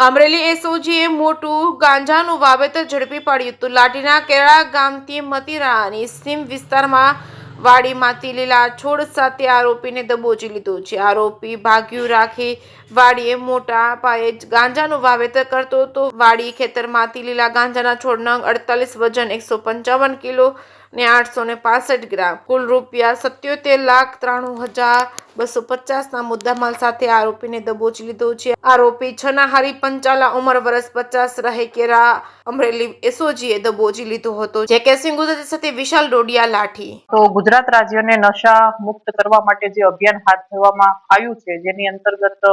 અમરેલી એસઓજીએ મોટું ગાંજાનું વાવેતર ઝડપી પાડ્યું હતું. લાઠીના કેળા ગામથી મતીરાની સીમ વિસ્તારમાં વાડીમાંથી લીલા છોડ સાથે આરોપીને દબોચી લીધો છે. આરોપી ભાગ્યું રાખી વાડીએ મોટા પાયે ગાંજાનું વાવેતર કરતો હતો. વાડી ખેતરમાંથી લીલા ગાંજાના છોડ નંગ 48, વજન 155 કિલો ને 865 ગ્રામ, કુલ ₹77,93,250 ના મુદ્દામાલ સાથે આરોપીને દબોચી લીધો છે. આરોપી છનાહારી પંચાલા, ઉંમર વર્ષ 50, રહે કેરા, અમરેલી એસઓજીએ દબોચી લીધો હતો. જેકેસિંહ ગુજરાતી સાથે વિશાલ ડોડિયા, લાઠી. તો ગુજરાત રાજ્યને નશા મુક્ત કરવા માટે જે અભિયાન હાથ ધરવામાં આવ્યું છે, જેની અંતર્ગત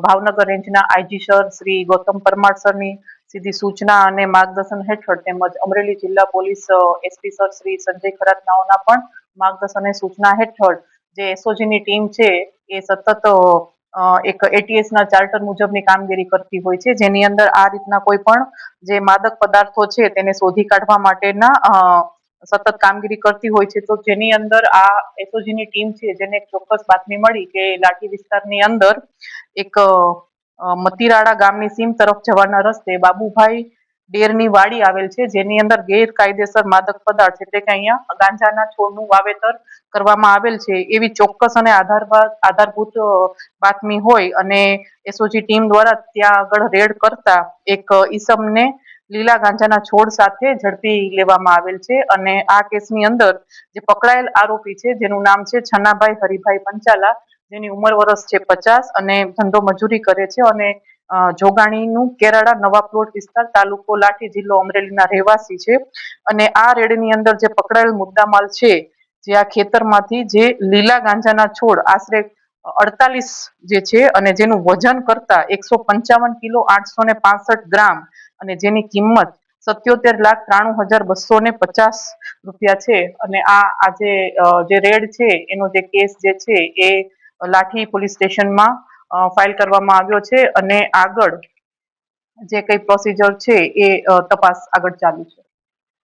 ભાવનગર રેન્જના આઈજી સર શ્રી ગૌતમ પરમાર સરની સીધી સૂચના અને માર્ગદર્શન હેઠળ તેમજ અમરેલી જિલ્લા police SP sir Shri Sanjay ખરાતનાઓના પણ માર્ગદર્શન અને સૂચના હેઠળ જે એસઓજીની ટીમ છે એ સતત એક એટીએસ ના ચાર્ટર મુજબની કામગીરી કરતી હોય છે, જેની અંદર આ રીતના કોઈ પણ જે માદક પદાર્થો છે તેને શોધી કાઢવા માટેના સતત કામગીરી કરતી હોય છે. તો જેની અંદર આ એસઓજીની ટીમ છે, જેને એક ચોક્કસ બાતમી મળી કે લાઠી વિસ્તારની અંદર એક મતીરાળા ગામની સીમ તરફ જવાના રસ્તે બાબુભાઈ ડેરની વાડી આવેલ છે, જેની અંદર ગેરકાયદેસર માદક પદાર્થ એટલે કે અહીંયા ગાંજાના છોડનું વાવેતર કરવામાં આવેલ છે, એવી ચોક્કસ અને આધારભૂત બાતમી હોય અને એસઓજી ટીમ દ્વારા ત્યાં આગળ રેડ કરતા એક ઈસમને લીલા ગાંજાના છોડ સાથે ઝડપી લેવામાં આવેલ છે. અને આ કેસની અંદર જે પકડાયેલ આરોપી છે, જેનું નામ છે છનાભાઈ હરિભાઈ પંચાલા, જેની ઉંમર વર્ષ છે 50 અને ધંધો મજૂરી કરે છે અને જોગાણીનું કેરાડા નવા પ્લોટ વિસ્તાર, તાલુકો લાઠી, જિલ્લો અમરેલીના રહેવાસી છે. અને આ રેડની અંદર જે પકડાયેલ મુદ્દામાલ છે, જે આ ખેતરમાંથી જે લીલા ગાંજાના છોડ આશરે 48 જે છે અને જેનું વજન કરતા 155 કિલો 865 ગ્રામ અને જેની કિંમત ₹77,93,250 છે. અને આ આજે જે રેડ છે એનો જે કેસ જે છે એ લાઠી પોલીસ સ્ટેશનમાં ફાઇલ કરવામાં આવ્યો છે અને આગળ જે કઈ પ્રોસિજર છે એ તપાસ આગળ ચાલુ છે.